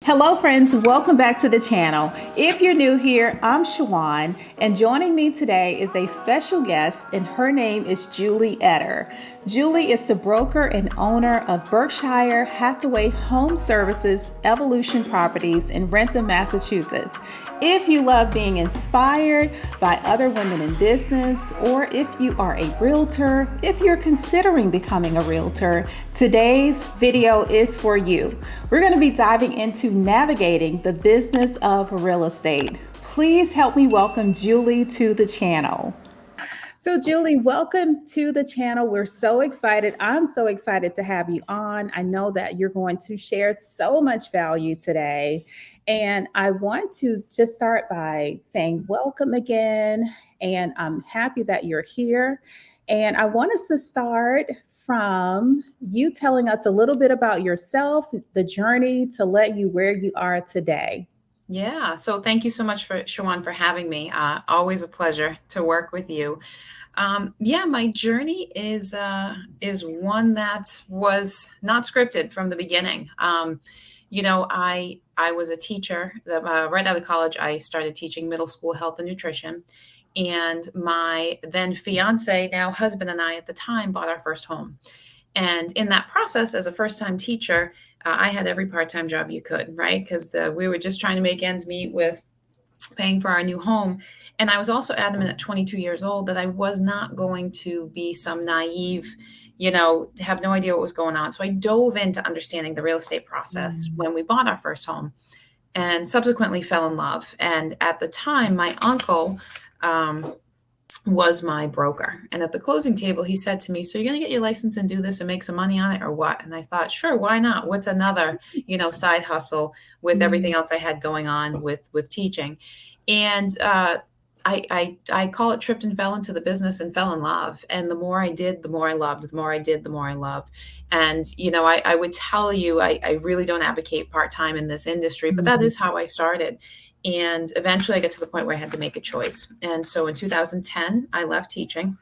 Hello, friends. Welcome back to the channel. If you're new here, I'm Shawon, and joining me today is a special guest, and her name is Julie Etter. Julie is the broker and owner of Berkshire Hathaway Home Services Evolution Properties in Rentham, Massachusetts. If you love being inspired by other women in business, or if you are a realtor, if you're considering becoming a realtor, today's video is for you. We're going to be diving into navigating the business of real estate. Please help me welcome Julie to the channel. So, Julie, welcome to the channel. We're so excited. I'm so excited to have you on. I know that you're going to share so much value today. And I want to just start by saying welcome again. And I'm happy that you're here. And I want us to start from you telling us a little bit about yourself, the journey to let you where you are today. Yeah, so thank you so much for Shawon for having me. Always a pleasure to work with you. Yeah, my journey is one that was not scripted from the beginning. I was a teacher. Right out of college, I started teaching middle school health and nutrition, and my then fiance, now husband, and I at the time bought our first home. And in that process, as a first time teacher, I had every part time job you could, right? Because we were just trying to make ends meet with paying for our new home. And I was also adamant at 22 years old that I was not going to be some naive, have no idea what was going on. So I dove into understanding the real estate process when we bought our first home and subsequently fell in love. And at the time, my uncle, was my broker. And at the closing table, he said to me, "So you're going to get your license and do this and make some money on it or what?" And I thought, sure, why not? What's another, side hustle with everything else I had going on with teaching? And I call it tripped and fell into the business and fell in love. And the more I did, the more I loved. The more I did, the more I loved. And I would tell you, I really don't advocate part time in this industry, but that is how I started. And eventually I got to the point where I had to make a choice. And so in 2010, I left teaching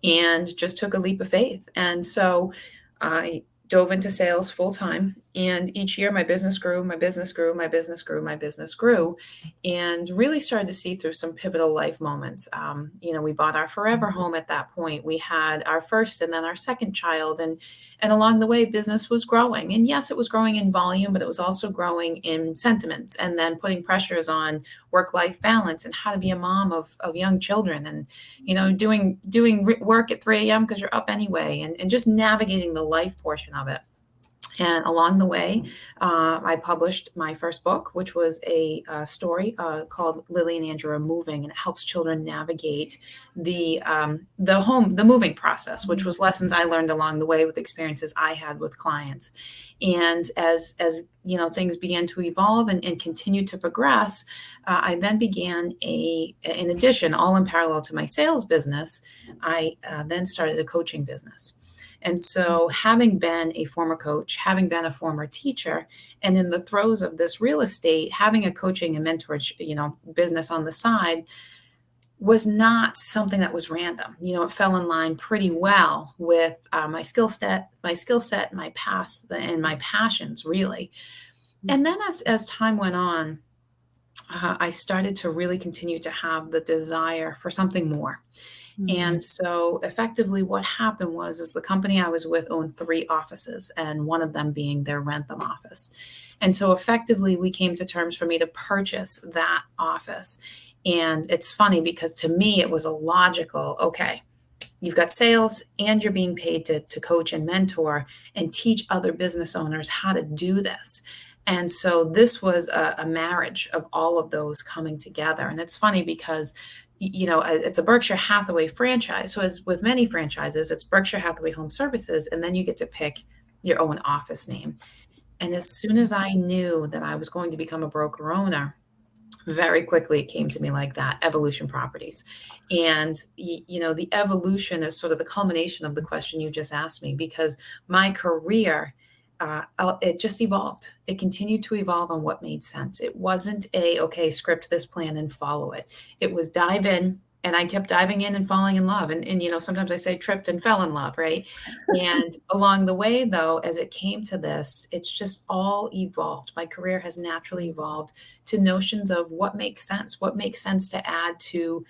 and just took a leap of faith. And so I dove into sales full time. And each year my business grew, my business grew, my business grew, my business grew, and really started to see through some pivotal life moments. We bought our forever home at that point. We had our first and then our second child. And along the way, business was growing. And yes, it was growing in volume, but it was also growing in sentiments and then putting pressures on work-life balance and how to be a mom of young children and, doing work at 3 a.m. because you're up anyway and just navigating the life portion of it. And along the way, I published my first book, which was a story called Lily and Andrew Are Moving, and it helps children navigate the moving process, which was lessons I learned along the way with experiences I had with clients. And as things began to evolve and continue to progress, I then began in addition, all in parallel to my sales business, I then started a coaching business. And so, having been a former coach, having been a former teacher, and in the throes of this real estate, having a coaching and mentorship, business on the side was not something that was random. It fell in line pretty well with my skill set, my past, and my passions, really. And then, as time went on, I started to really continue to have the desire for something more. And so effectively what happened is the company I was with owned 3 offices and one of them being their Rentham office. And so effectively we came to terms for me to purchase that office. And it's funny because to me it was a logical, okay, you've got sales and you're being paid to coach and mentor and teach other business owners how to do this. And so this was a marriage of all of those coming together. And it's funny because it's a Berkshire Hathaway franchise. So as with many franchises, it's Berkshire Hathaway Home Services, and then you get to pick your own office name. And as soon as I knew that I was going to become a broker owner, very quickly it came to me like that, Evolution Properties. And the evolution is sort of the culmination of the question you just asked me, because my career, it just evolved. It continued to evolve on what made sense. It wasn't okay, script this plan and follow it. It was dive in, And I kept diving in and falling in love. And, sometimes I say tripped and fell in love, right? And along the way, though, as it came to this, it's just all evolved. My career has naturally evolved to notions of what makes sense to add to,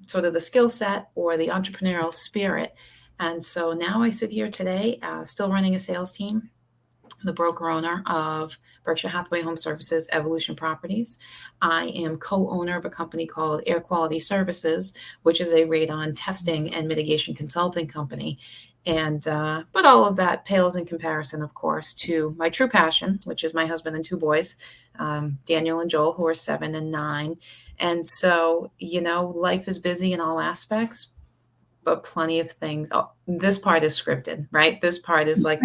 sort of the skill set or the entrepreneurial spirit. And so now I sit here today, still running a sales team, the broker owner of Berkshire Hathaway Home Services Evolution Properties. I am co-owner of a company called Air Quality Services, which is a radon testing and mitigation consulting company. And but all of that pales in comparison, of course, to my true passion, which is my husband and two boys, Daniel and Joel, who are 7 and 9. And so, life is busy in all aspects, but plenty of things. Oh, this part is scripted, right? This part is like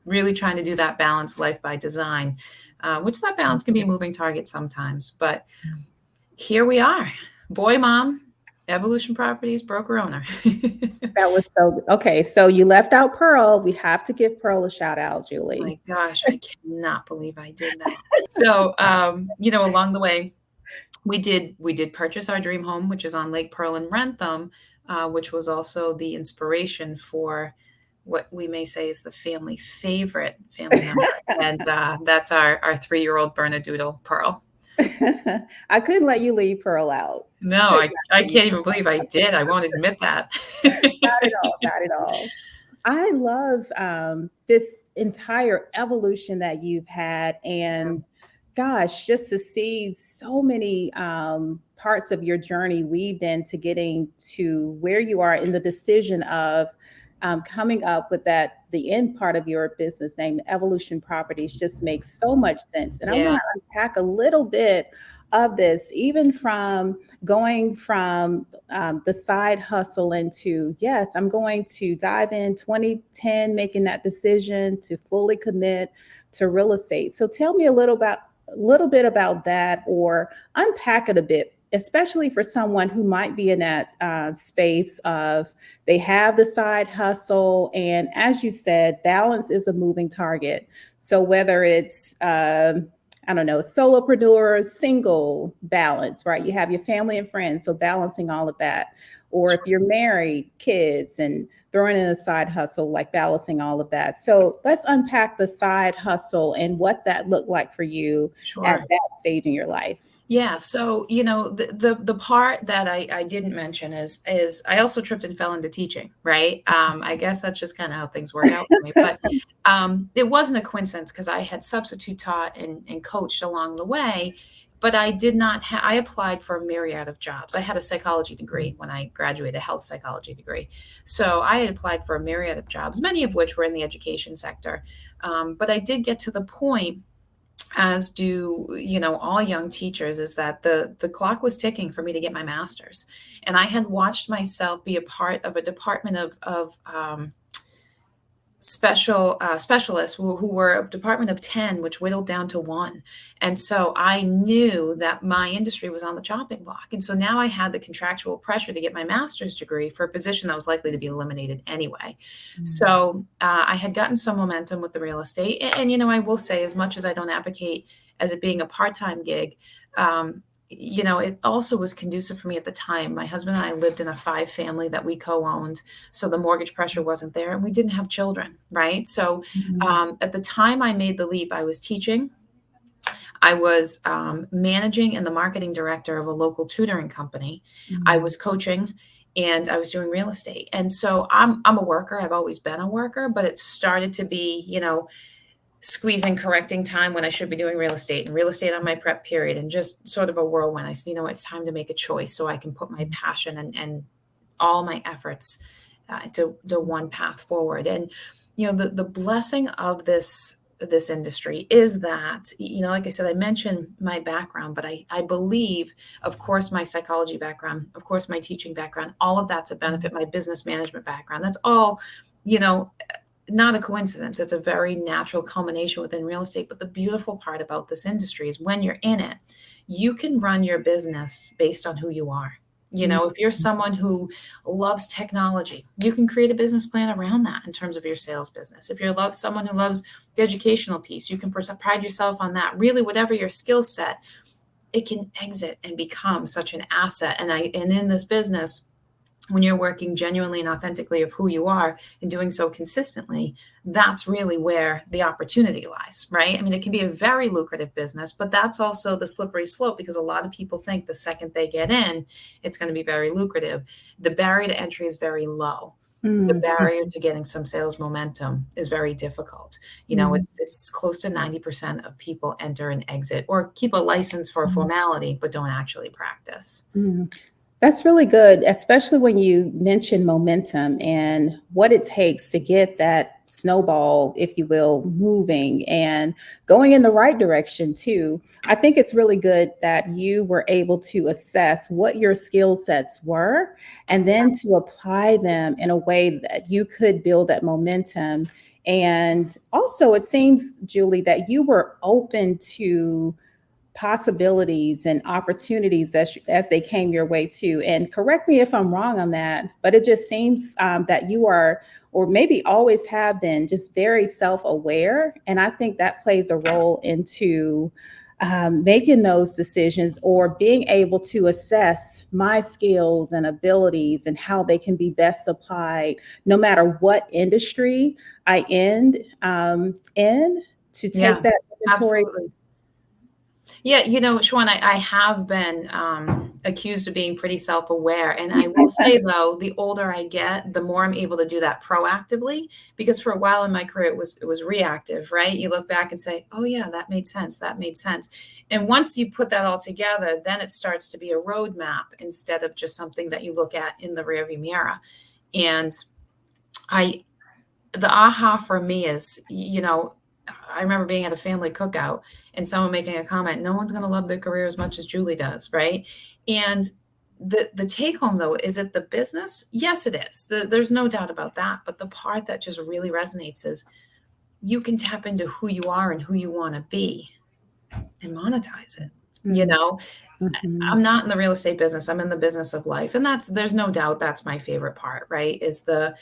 really trying to do that balanced life by design, which that balance can be a moving target sometimes. But here we are, boy, mom, Evolution Properties, broker owner. That was so okay. So you left out Pearl. We have to give Pearl a shout out, Julie. My gosh, I cannot believe I did that. So, along the way, we did purchase our dream home, which is on Lake Pearl in Rentham, which was also the inspiration for what we may say is the family favorite family member, and that's our 3-year-old Bernedoodle Pearl. I couldn't let you leave Pearl out. No, I can't even believe I did. I won't admit that. Not at all. Not at all. I love this entire evolution that you've had. And gosh, just to see so many parts of your journey weaved into getting to where you are in the decision of coming up with the end part of your business name, Evolution Properties, just makes so much sense. And I want Yeah, to unpack a little bit of this, even from going from the side hustle into, yes, I'm going to dive in 2010, making that decision to fully commit to real estate. So tell me a little bit about that, or unpack it a bit, especially for someone who might be in that space of they have the side hustle. And as you said, balance is a moving target. So whether it's, I don't know, solopreneur, single balance, right? You have your family and friends, so balancing all of that. Or if you're married, kids, and throwing in a side hustle, like balancing all of that. So let's unpack the side hustle and what that looked like for you at sure. that stage in your life. Yeah, so the part that I didn't mention is I also tripped and fell into teaching, right? I guess that's just kind of how things work out for me. But it wasn't a coincidence because I had substitute taught and coached along the way, but I did not. I applied for a myriad of jobs. I had a psychology degree when I graduated, a health psychology degree. So I had applied for a myriad of jobs, many of which were in the education sector. But I did get to the point, as do all young teachers, is that the clock was ticking for me to get my master's, and I had watched myself be a part of a department of specialists who were a department of 10, which whittled down to one. And so I knew that my industry was on the chopping block. And so now I had the contractual pressure to get my master's degree for a position that was likely to be eliminated anyway. So I had gotten some momentum with the real estate. And I will say, as much as I don't advocate as it being a part-time gig, it also was conducive for me at the time. My husband and I lived in a 5 family that we co-owned, so the mortgage pressure wasn't there, and we didn't have children, right? So Mhm. at the time I made the leap, I was teaching, I was managing and the marketing director of a local tutoring company, I Mhm. was coaching, and I was doing real estate. And so I'm a worker. I've always been a worker, but it started to be, squeezing correcting time when I should be doing real estate on my prep period, and just sort of a whirlwind. I said, it's time to make a choice so I can put my passion and all my efforts to the one path forward. And the blessing of this industry is that, like I said, I mentioned my background, but I believe, of course, my psychology background, of course, my teaching background, all of that's a benefit. My business management background, that's all, you know not a coincidence. It's a very natural culmination within real estate. But the beautiful part about this industry is when you're in it, you can run your business based on who you are. If you're someone who loves technology, you can create a business plan around that in terms of your sales business. If you're someone who loves the educational piece, you can pride yourself on that. Really, whatever your skill set, it can exit and become such an asset. And in this business, when you're working genuinely and authentically of who you are and doing so consistently, that's really where the opportunity lies, right? I mean, it can be a very lucrative business, but that's also the slippery slope, because a lot of people think the second they get in, it's going to be very lucrative. The barrier to entry is very low. The Mm, barrier to getting some sales momentum is very difficult. mm, It's close to 90% of people enter and exit or keep a license for a mm, formality, but don't actually practice. mm. That's really good, especially when you mention momentum and what it takes to get that snowball, if you will, moving and going in the right direction, too. I think it's really good that you were able to assess what your skill sets were and then to apply them in a way that you could build that momentum. And also, it seems, Julie, that you were open to possibilities and opportunities as they came your way too. And correct me if I'm wrong on that, but it just seems that you are, or maybe always have been, just very self-aware. And I think that plays a role into making those decisions or being able to assess my skills and abilities and how they can be best applied, no matter what industry I end in, to Yeah, take that inventory. absolutely. Yeah, Shawn, I have been accused of being pretty self-aware. And I will say, though, the older I get, the more I'm able to do that proactively. Because for a while in my career, it was reactive, right? You look back and say, oh, yeah, that made sense. That made sense. And once you put that all together, then it starts to be a roadmap instead of just something that you look at in the rearview mirror. And I, the aha for me is, I remember being at a family cookout and someone making a comment, no one's going to love their career as much as Julie does, right? And the take home, though, is it the business? Yes, it is. There's no doubt about that. But the part that just really resonates is you can tap into who you are and who you want to be and monetize it. You Mm, know, mhm. I'm not in the real estate business. I'm in the business of life. And there's no doubt that's my favorite part, right? Is the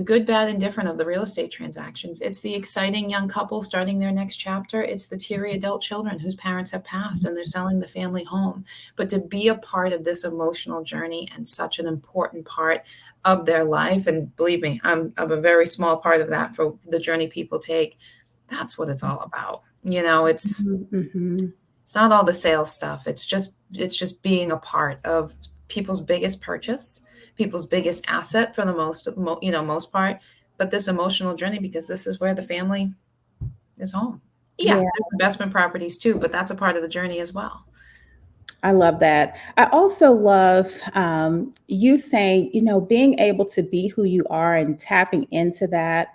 good, bad, and different of the real estate transactions. It's the exciting young couple starting their next chapter. It's the teary adult children whose parents have passed and they're selling the family home. But to be a part of this emotional journey and such an important part of their life, and believe me, I'm a very small part of that for the journey people take. That's what it's all about. Mhm, mhm. It's not all the sales stuff. It's just being a part of people's biggest purchase, people's biggest asset for the most part, but this emotional journey, because this is where the family is home. Yeah, Yeah, there's investment properties too, but that's a part of the journey as well. I love that. I also love you saying, being able to be who you are and tapping into that.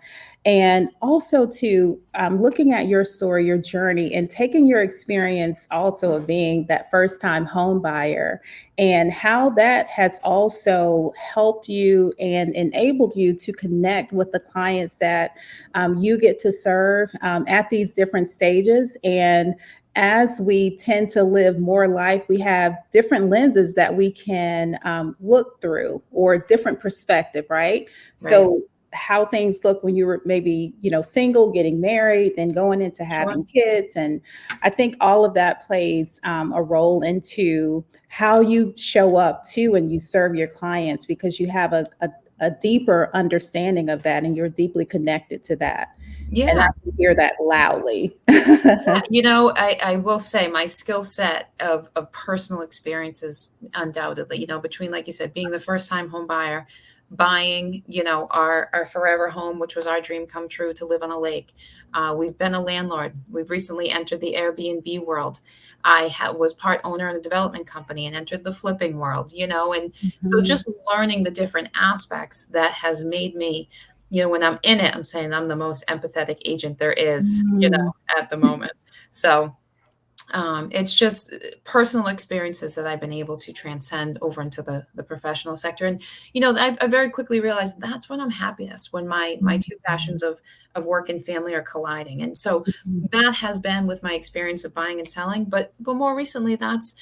And also to looking at your story, your journey, and taking your experience also of being that first time home buyer and how that has also helped you and enabled you to connect with the clients that you get to serve at these different stages. And as we tend to live more life, we have different lenses that we can look through or different perspective, right? Right. So how things look when you were maybe, single, getting married, then going into Sure. having kids. And I think all of that plays a role into how you show up too and you serve your clients because you have a deeper understanding of that and you're deeply connected to that. And I Yeah. can hear that loudly. Yeah, I will say my skill set of personal experiences, undoubtedly, between, like you said, being the first time home buyer, buying, our forever home, which was our dream come true to live on a lake. We've been a landlord. We've recently entered the Airbnb world. Was part owner in a development company and entered the flipping world, and so Mhm. just learning the different aspects that has made me, when I'm in it, I'm saying I'm the most empathetic agent there is, Mm. at the moment. So it's just personal experiences that I've been able to transcend over into the professional sector. And, I very quickly realized that's when I'm happiest, when my two Mhm. passions of work and family are colliding. And so Mhm. that has been with my experience of buying and selling. But more recently, that's,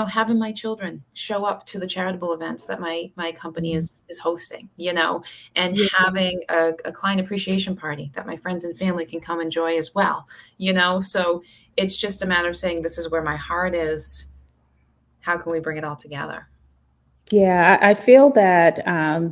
having my children show up to the charitable events that my company is hosting, and Yeah. having a client appreciation party that my friends and family can come enjoy as well, so It's just a matter of saying, this is where my heart is. How can we bring it all together? Yeah, I feel that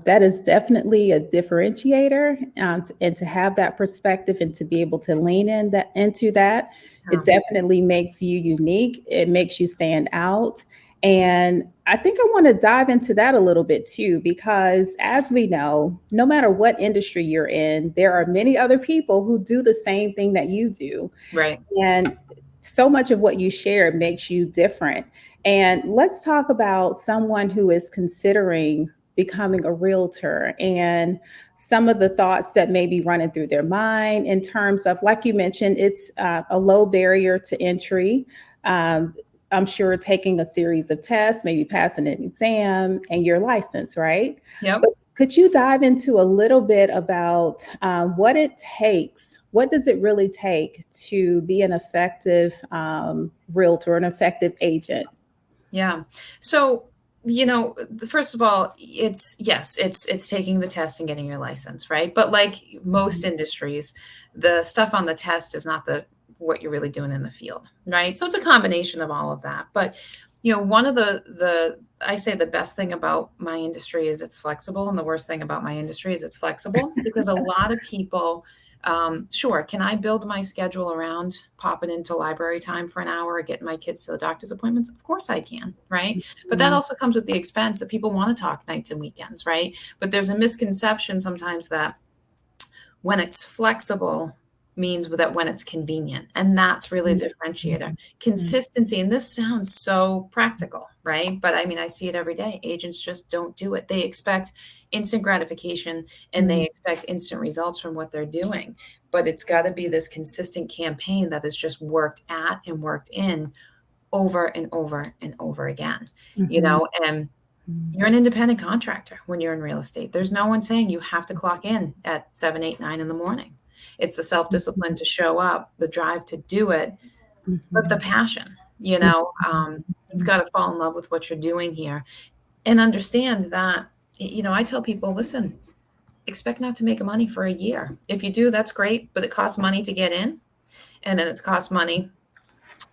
that is definitely a differentiator, and to have that perspective and to be able to lean into that, it Yeah. definitely makes you unique. It makes you stand out, and I think I want to dive into that a little bit too, because as we know, no matter what industry you're in, there are many other people who do the same thing that you do. Right. And so much of what you share makes you different. And let's talk about someone who is considering becoming a realtor and some of the thoughts that may be running through their mind in terms of, like you mentioned, it's a low barrier to entry. Um, I'm sure taking a series of tests, maybe passing an exam, and your license, right? Yep. But could you dive into a little bit about what it takes? What does it really take to be an effective realtor, an effective agent? Yeah. So, first of all, it's yes, it's taking the test and getting your license, right? But like most Mhm. industries, the stuff on the test is not the what you're really doing in the field, right? So it's a combination of all of that. But one of the I say the best thing about my industry is it's flexible, and the worst thing about my industry is it's flexible because a lot of people sure. Can I build my schedule around popping into library time for an hour or getting my kids to the doctor's appointments? Of course I can, right? But that Mhm. also comes with the expense that people want to talk nights and weekends, right? But there's a misconception sometimes that when it's flexible means that when it's convenient. And that's really the differentiator. Mhm. Consistency, and this sounds so practical, right? But I mean, I see it every day. Agents just don't do it. They expect instant gratification and they Mhm. expect instant results from what they're doing. But it's got to be this consistent campaign that is just worked at and worked in over and over and over again, Mhm. and Mhm. you're an independent contractor when you're in real estate. There's no one saying you have to clock in at 7, 8, 9 in the morning. It's the self-discipline to show up, the drive to do it, but the Mhm. passion. You've Mhm. got to fall in love with what you're doing here and understand that. I tell people, listen, expect not to make money for a year. If you do, that's great, but it costs money to get in, and then it's cost money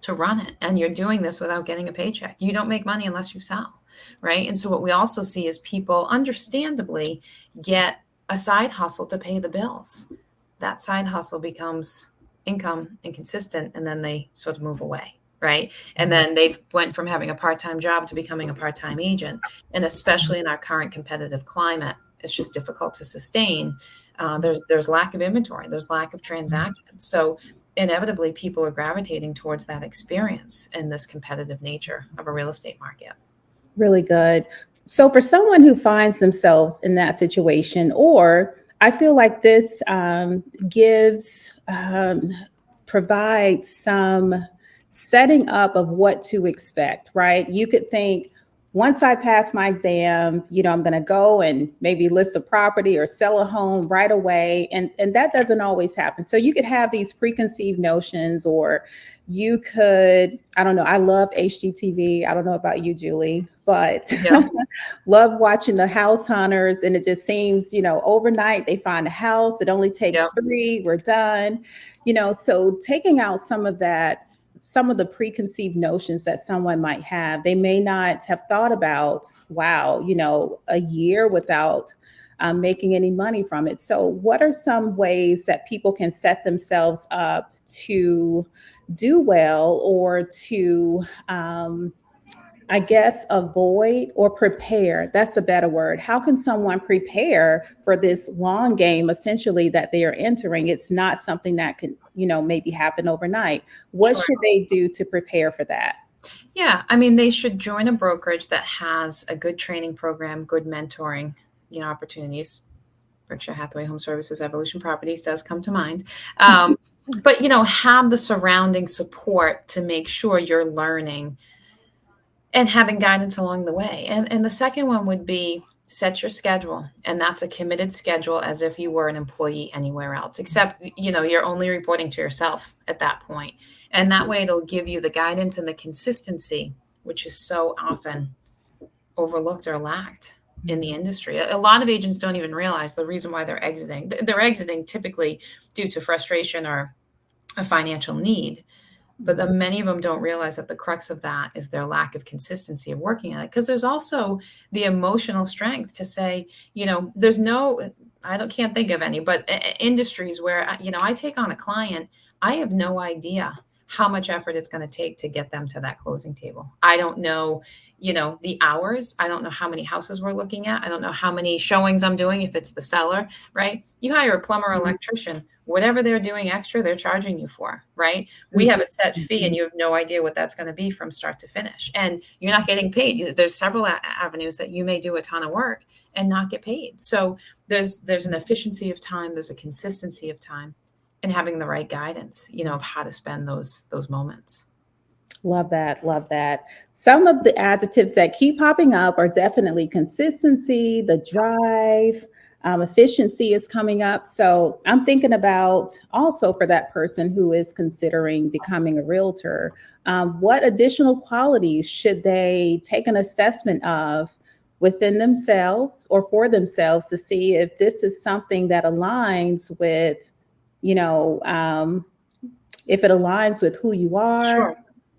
to run it. And you're doing this without getting a paycheck. You don't make money unless you sell, right? And so what we also see is people understandably get a side hustle to pay the bills. That side hustle becomes income and consistent, and then they sort of move away, right? And then they've went from having a part-time job to becoming a part-time agent. And especially in our current competitive climate, it's just difficult to sustain. There's lack of inventory, there's lack of transactions. So inevitably people are gravitating towards that experience in this competitive nature of a real estate market. Really good. So, for someone who finds themselves in that situation, or I feel like this gives, provides some setting up of what to expect, right? You could think, once I pass my exam, I'm going to go and maybe list a property or sell a home right away. And that doesn't always happen. So, you could have these preconceived notions, or you could, I don't know, I love HGTV. I don't know about you, Julie, but Yeah. love watching the house hunters. And it just seems, overnight they find a house. It only Yep. takes three, we're done. So taking out some of that, some of the preconceived notions that someone might have, they may not have thought about, wow, a year without making any money from it. So, what are some ways that people can set themselves up to do well, or to, I guess, avoid or prepare? That's a better word. How can someone prepare for this long game, essentially, that they are entering? It's not something that can, maybe happen overnight. What Sure. should they do to prepare for that? Yeah, I mean, they should join a brokerage that has a good training program, good mentoring, opportunities. Berkshire Hathaway Home Services Evolution Properties does come to mind. But have the surrounding support to make sure you're learning and having guidance along the way. And the second one would be set your schedule, and that's a committed schedule as if you were an employee anywhere else, except you're only reporting to yourself at that point. And that way it'll give you the guidance and the consistency, which is so often overlooked or lacked in the industry. A lot of agents don't even realize the reason why they're exiting. They're exiting typically due to frustration or a financial need, But many of them don't realize that the crux of that is their lack of consistency of working at it. Because there's also the emotional strength to say, there's no, I don't can't think of any, but industries where I take on a client, I have no idea how much effort it's going to take to get them to that closing table. I don't know, the hours. I don't know how many houses we're looking at. I don't know how many showings I'm doing if it's the seller, right? You hire a plumber or electrician, whatever they're doing extra, they're charging you for, right? We have a set fee and you have no idea what that's going to be from start to finish. And you're not getting paid. There's several avenues that you may do a ton of work and not get paid. So there's an efficiency of time, there's a consistency of time, and having the right guidance, of how to spend those moments. Love that. Love that. Some of the adjectives that keep popping up are definitely consistency, the drive, efficiency is coming up. So I'm thinking about also for that person who is considering becoming a realtor, what additional qualities should they take an assessment of within themselves or for themselves to see if this is something that aligns with, you know, um, if it aligns with who you are Sure.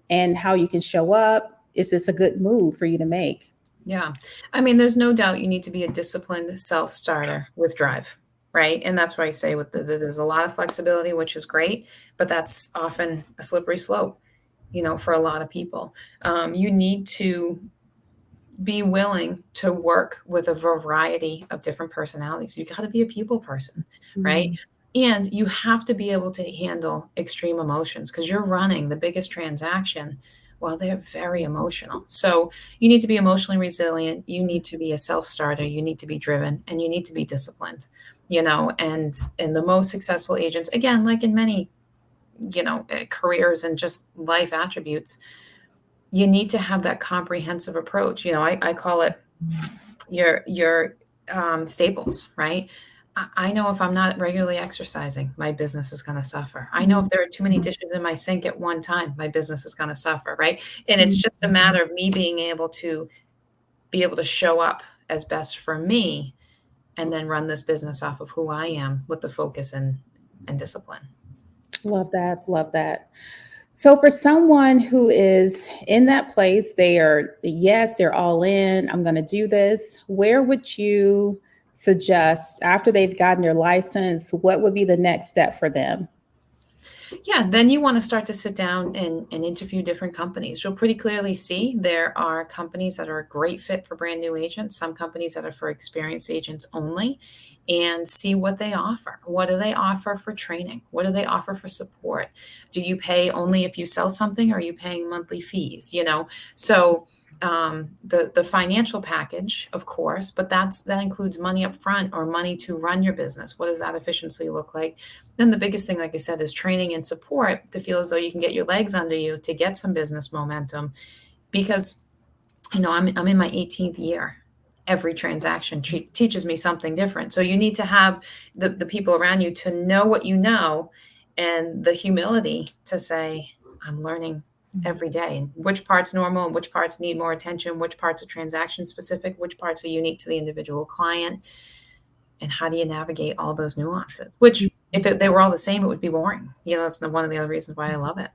and how you can show up. Is this a good move for you to make? Yeah. I mean, there's no doubt you need to be a disciplined self starter with drive, right? And that's why I say there's a lot of flexibility, which is great, but that's often a slippery slope, for a lot of people. You need to be willing to work with a variety of different personalities. You got to be a people person, right? Mhm. And you have to be able to handle extreme emotions because you're running the biggest transaction. Well, they're very emotional. So you need to be emotionally resilient. You need to be a self starter. You need to be driven and you need to be disciplined, and the most successful agents, again, like in many, careers and just life attributes, you need to have that comprehensive approach. I call it your staples, right? I know if I'm not regularly exercising, my business is going to suffer. I know if there are too many dishes in my sink at one time, my business is going to suffer, right? And it's just a matter of me being able to show up as best for me and then run this business off of who I am with the focus and discipline. Love that. Love that. So, for someone who is in that place, they are, yes, they're all in, I'm going to do this. Where would you suggest after they've gotten their license, what would be the next step for them? Yeah, then you want to start to sit down and interview different companies. You'll pretty clearly see there are companies that are a great fit for brand new agents, some companies that are for experienced agents only, and see what they offer. What do they offer for training? What do they offer for support? Do you pay only if you sell something, or are you paying monthly fees? So the financial package, of course, but that includes money up front or money to run your business. What does that efficiency look like? Then the biggest thing, like I said, is training and support to feel as though you can get your legs under you to get some business momentum. Because I'm in my 18th year. Every transaction teaches me something different. So you need to have the people around you to know what you know, and the humility to say, I'm learning every day, and which part's normal and which parts need more attention, which parts are transaction specific, which parts are unique to the individual client, and how do you navigate all those nuances? Which, if they were all the same, it would be boring. That's one of the other reasons why I love it.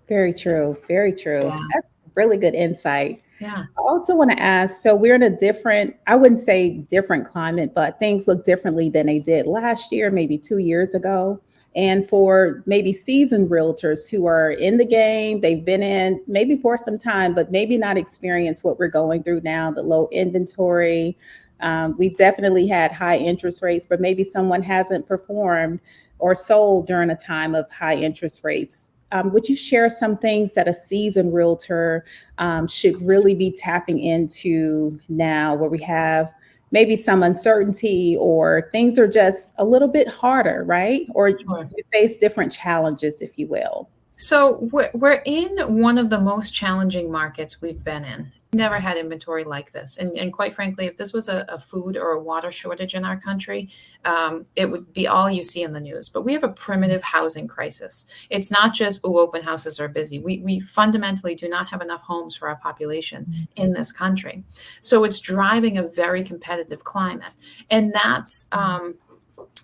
Very true. Very true. Yeah. That's really good insight. Yeah. I also want to ask, so we're in a different, I wouldn't say different climate, but things look differently than they did last year, maybe 2 years ago. And for maybe seasoned realtors who are in the game, they've been in maybe for some time, but maybe not experienced what we're going through now, the low inventory. We've definitely had high interest rates, but maybe someone hasn't performed or sold during a time of high interest rates. Would you share some things that a seasoned realtor should really be tapping into now, where we have maybe some uncertainty or things are just a little bit harder, right? Or Sure. you face different challenges, if you will. So we're in one of the most challenging markets we've been in. Never had inventory like this. And quite frankly, if this was a food or a water shortage in our country, it would be all you see in the news. But we have a primitive housing crisis. It's not just, oh, open houses are busy. We fundamentally do not have enough homes for our population in this country. So it's driving a very competitive climate. And that's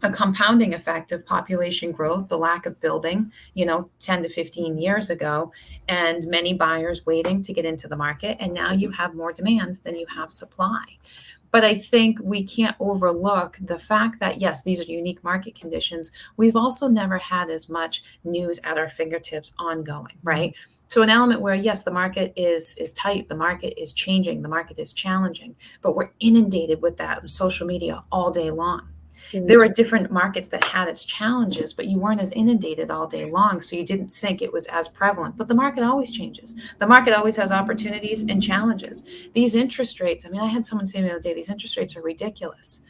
a compounding effect of population growth, the lack of building, 10 to 15 years ago, and many buyers waiting to get into the market. And now you have more demand than you have supply. But I think we can't overlook the fact that, yes, these are unique market conditions. We've also never had as much news at our fingertips ongoing, right? So an element where, yes, the market is tight, the market is changing, the market is challenging, but we're inundated with that on social media all day long. Very There were true. different markets that had its challenges, but you weren't as inundated all day long, so you didn't think it was as prevalent. But the market always changes. The market always has opportunities and challenges. These interest rates, I mean, I had someone say to me the other day, these interest rates are ridiculous.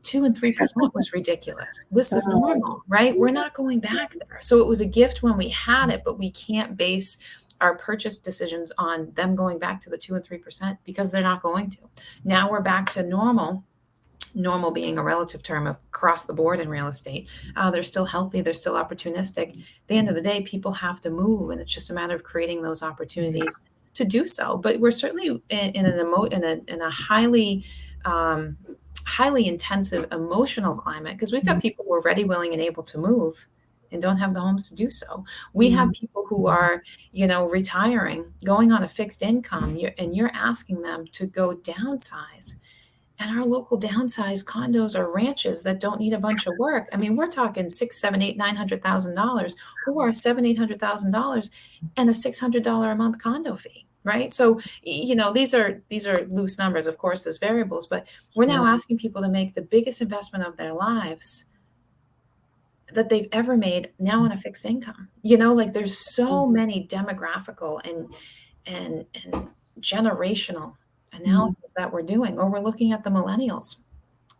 2 and 3% was ridiculous. This is normal, right? We're not going back there. So it was a gift when we had it, but we can't base our purchase decisions on them going back to the 2 and 3% because they're not going to. Now we're back to normal, normal being a relative term across the board in real estate. They're still healthy, they're still opportunistic. At the end of the day, people have to move, and it's just a matter of creating those opportunities to do so. But we're certainly in a um, highly intensive emotional climate because we've got people who are ready, willing, and able to move and don't have the homes to do so. We have people who are, retiring, going on a fixed income, and you're asking them to go downsize, and our local downsize condos are ranches that don't need a bunch of work. I mean, we're talking six, seven, eight, $900,000, or $700,000, $800,000, and a $600 a month condo fee, right? So, these are loose numbers. Of course, there's variables, but we're now asking people to make the biggest investment of their lives that they've ever made now on a fixed income. Like there's so many demographical and generational analysis that we're doing, or we're looking at the millennials.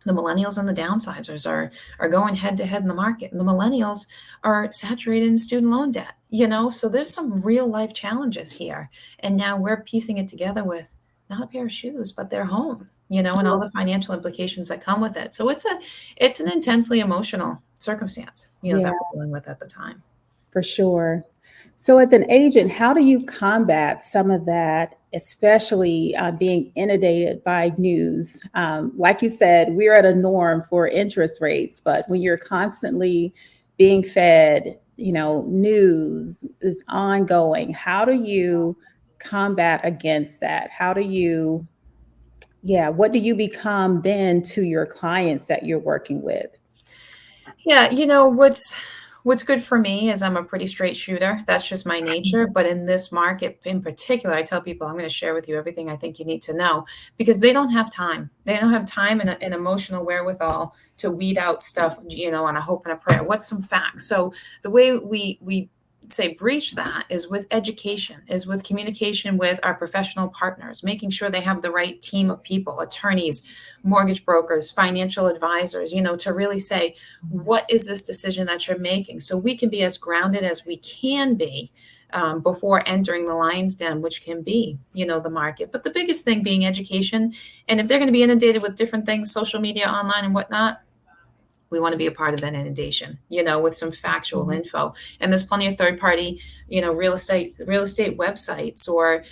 The millennials and the downsizers are going head to head in the market, and the millennials are saturated in student loan debt. So there's some real life challenges here, and now we're piecing it together with not a pair of shoes, but their home. And all the financial implications that come with it. So it's an intensely emotional circumstance, Yeah, that we're dealing with at the time. for sure. So, as an agent, how do you combat some of that, especially being inundated by news? Like you said, we're at a norm for interest rates, but when you're constantly being fed, news is ongoing. How do you combat against that? What do you become then to your clients that you're working with? Yeah, what's good for me is I'm a pretty straight shooter. That's just my nature. But in this market in particular, I tell people I'm going to share with you everything I think you need to know because they don't have time. They don't have time and emotional wherewithal to weed out stuff, on a hope and a prayer. What's some facts? So the way we say breach that is with education, is with communication with our professional partners, making sure they have the right team of people, attorneys, mortgage brokers, financial advisors, to really say, what is this decision that you're making? So we can be as grounded as we can be before entering the lion's den, which can be, the market. But the biggest thing being education. And if they're going to be inundated with different things, social media, online, and whatnot, we want to be a part of that inundation, with some factual info. And there's plenty of third party, real estate websites or,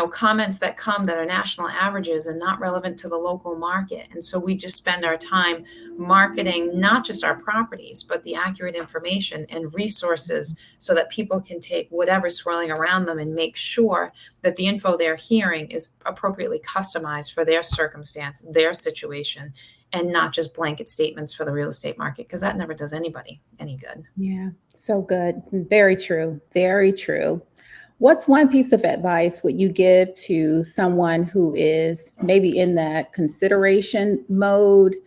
comments that come that are national averages and not relevant to the local market. And so we just spend our time marketing not just our properties, but the accurate information and resources so that people can take whatever's swirling around them and make sure that the info they're hearing is appropriately customized for their circumstance, their situation, and not just blanket statements for the real estate market, because that never does anybody any good. Yeah, so good. Very true. Very true. What's one piece of advice would you give to someone who is maybe in that consideration mode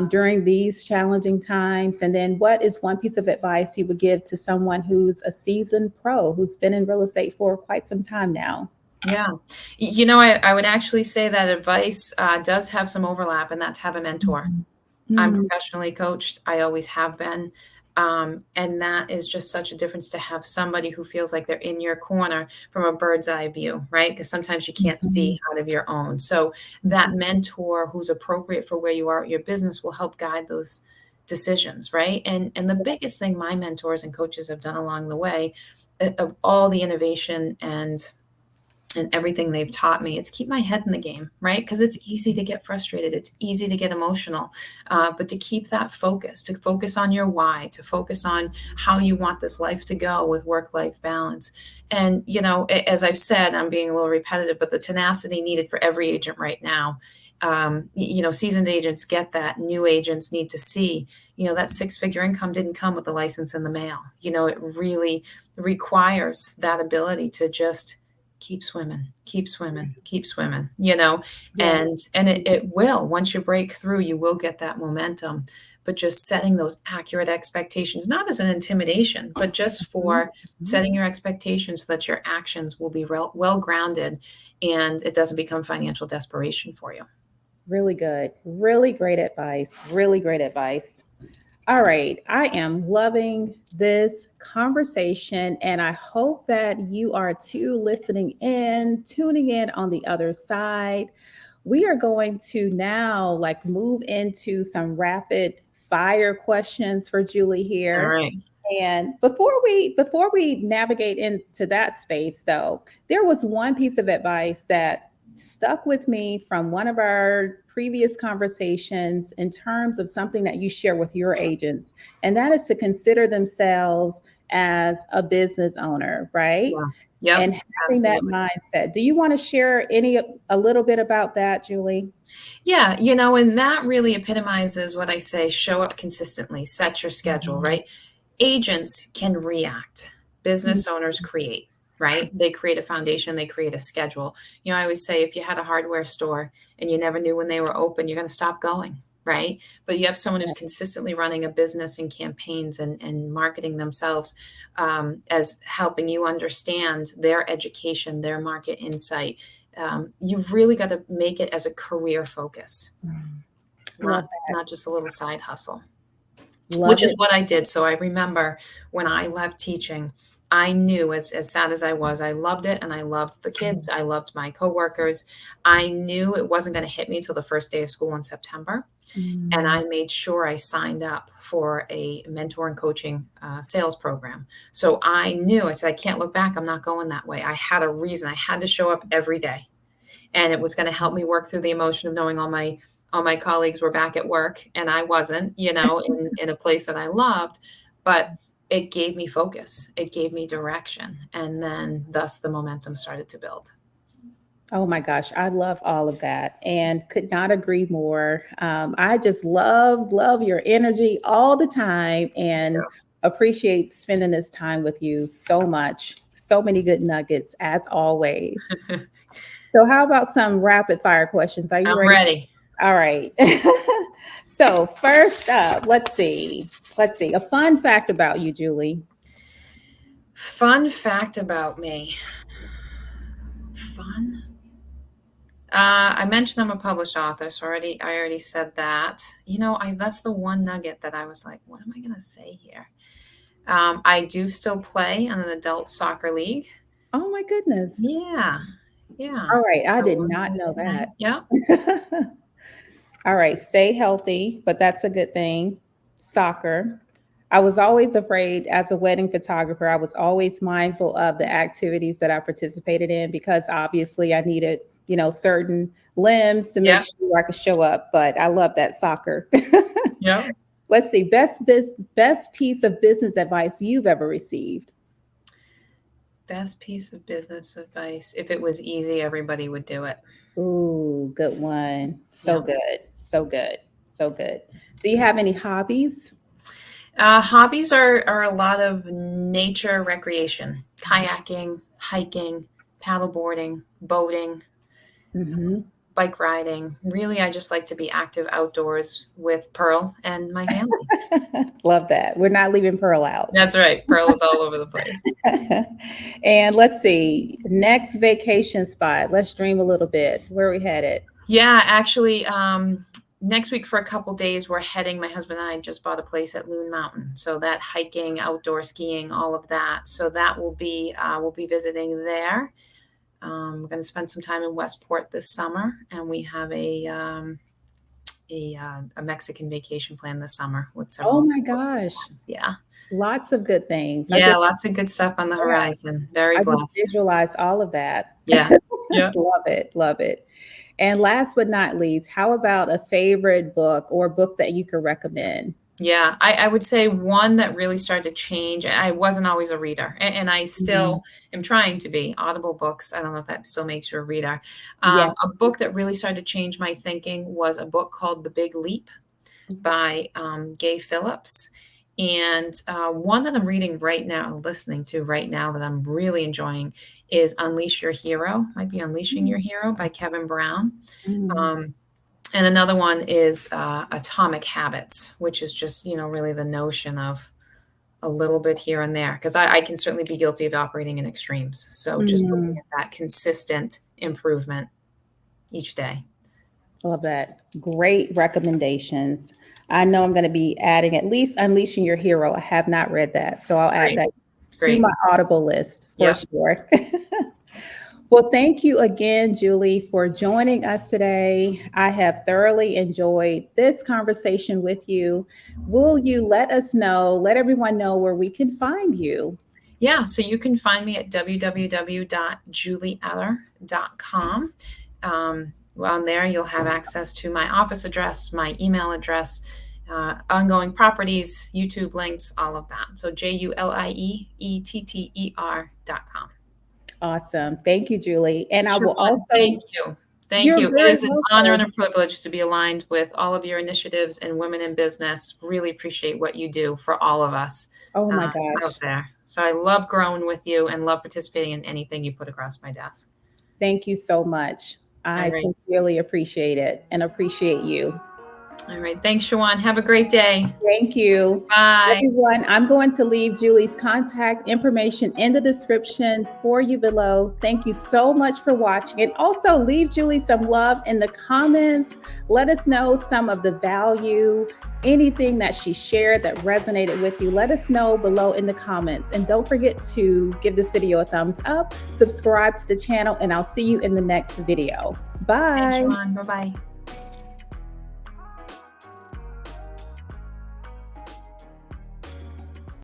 during these challenging times? And then what is one piece of advice you would give to someone who's a seasoned pro, who's been in real estate for quite some time now? Yeah. I would actually say that advice does have some overlap, and that's have a mentor. I'm Mm, professionally coached. I always have been. And that is just such a difference to have somebody who feels like they're in your corner from a bird's eye view, right? Because sometimes you can't see out of your own. So that mentor who's appropriate for where you are at your business will help guide those decisions, right? And the biggest thing my mentors and coaches have done along the way of all the innovation and and everything they've taught me, it's keep my head in the game, right? Because it's easy to get frustrated, it's easy to get emotional, but to keep that focus, to focus on your why, to focus on how you want this life to go with work-life balance. And as I've said, I'm being a little repetitive, but the tenacity needed for every agent right now. Seasoned agents get that. New agents need to see, that six-figure income didn't come with the license in the mail. It really requires that ability to just keep swimming, keep swimming, keep swimming, Yes. and it will, once you break through, you will get that momentum. But just setting those accurate expectations, not as an intimidation, but just Mhm. for Mhm. setting your expectations so that your actions will be well grounded and it doesn't become financial desperation for you. Really good. Really great advice. Really great advice. All right. I am loving this conversation, and I hope that you are too listening in, tuning in on the other side. We are going to now move into some rapid fire questions for Julie All here. right. And before we navigate into that space though, there was one piece of advice that stuck with me from one of our previous conversations in terms of something that you share with your agents, and that is to consider themselves as a business owner, right? Yeah. Yep. And having that Absolutely. mindset. Do you want to share a little bit about that, Julie? Yeah, and that really epitomizes what I say, show up consistently, set your schedule, Mhm. right? Agents can react. Business owners create, right? They create a foundation, they create a schedule. I always say if you had a hardware store and you never knew when they were open, you're going to stop going, right? But you have someone who's consistently running a business and campaigns and marketing themselves, as helping you understand their education, their market insight. You've really got to make it as a career focus, Love not just a little side hustle, Love which is it. what I did. So I remember when I left teaching, I knew, as sad as I was, I loved it and I loved the kids. I loved my coworkers. I knew it wasn't going to hit me till the first day of school in September. And Mm. I made sure I signed up for a mentor and coaching sales program. So I knew, I said, I can't look back. I'm not going that way. I had a reason. I had to show up every day, and it was going to help me work through the emotion of knowing all my colleagues were back at work and I wasn't, in a place that I loved. But it gave me focus, it gave me direction, and then thus the momentum started to build. Oh my gosh, I love all of that and could not agree more. I just love your energy all the time and appreciate spending this time with you so much. So many good nuggets as always. So, how about some rapid fire questions? Are you I'm ready? ready. All right. So, first up, let's see. Let's see. A fun fact about you, Julie. Fun fact about me. Fun. I mentioned I'm a published author, so I already said that. That's the one nugget that I was like, what am I going to say here? I do still play on an adult soccer league. Oh my goodness. Yeah, yeah. All right. I The did ones not that know can hang. that. Yeah, All right, stay healthy, but that's a good thing. Soccer. I was always afraid as a wedding photographer, I was always mindful of the activities that I participated in because obviously I needed, certain limbs to make yeah, sure I could show up, but I love that soccer. yeah. Let's see, best piece of business advice you've ever received. Best piece of business advice. If it was easy, everybody would do it. Ooh, good one. So Yeah. good. So good. So good. Do you have any hobbies? Hobbies are a lot of nature recreation, kayaking, hiking, paddleboarding, boating, Mhm. bike riding. Really, I just like to be active outdoors with Pearl and my family. Love that. We're not leaving Pearl out. That's right. Pearl is all over the place. And let's see, next vacation spot. Let's dream a little bit. Where are we headed? Yeah, actually, next week for a couple days, we're heading. My husband and I just bought a place at Loon Mountain, so that hiking, outdoor skiing, all of that. So that will be we'll be visiting there. We're going to spend some time in Westport this summer, and we have a Mexican vacation plan this summer with Oh several my closest gosh. friends. Yeah. Lots of good things. Yeah, lots of good stuff on the Yeah, horizon. Very I just blessed. visualized all of that. Yeah. Yeah. Love it, love it. And last but not least, how about a favorite book or book that you could recommend? Yeah, I would say one that really started to change. I wasn't always a reader, and I Mhm. still am trying to be. Audible books. I don't know if that still makes you a reader. Yes. A book that really started to change my thinking was a book called The Big Leap by Gay Phillips. And one that I'm reading right now, listening to right now, that I'm really enjoying is Unleash Your Hero. Might be Unleashing Your Hero by Kevin Brown. Mm. Um, and another one is Atomic Habits, which is just, really the notion of a little bit here and there. Because I can certainly be guilty of operating in extremes. So just looking Mm. at that consistent improvement each day. Love that. Great recommendations. I know I'm going to be adding at least Unleashing Your Hero. I have not read that, so I'll add Great. that to Great. my Audible list for Yep. sure. Well, thank you again, Julie, for joining us today. I have thoroughly enjoyed this conversation with you. Will you let us know, let everyone know where we can find you? Yeah, so you can find me at www.julieetter.com. On there, you'll have access to my office address, my email address, ongoing properties, YouTube links, all of that. So JulieEtter.com. Awesome. Thank you, Julie. And I will Siobhan, thank also, you. Thank you're you. It very is an honor and welcome. a privilege to be aligned with all of your initiatives and women in business. Really appreciate what you do for all of us Oh my out gosh. there. So I love growing with you and love participating in anything you put across my desk. Thank you so much. All I right. sincerely appreciate it and appreciate you. All right. Thanks, Shawon. Have a great day. Thank you. Bye. Everyone, I'm going to leave Julie's contact information in the description for you below. Thank you so much for watching. And also leave Julie some love in the comments. Let us know some of the value, anything that she shared that resonated with you. Let us know below in the comments. And don't forget to give this video a thumbs up, subscribe to the channel, and I'll see you in the next video. Thanks, Bye. Shawon. Bye-bye.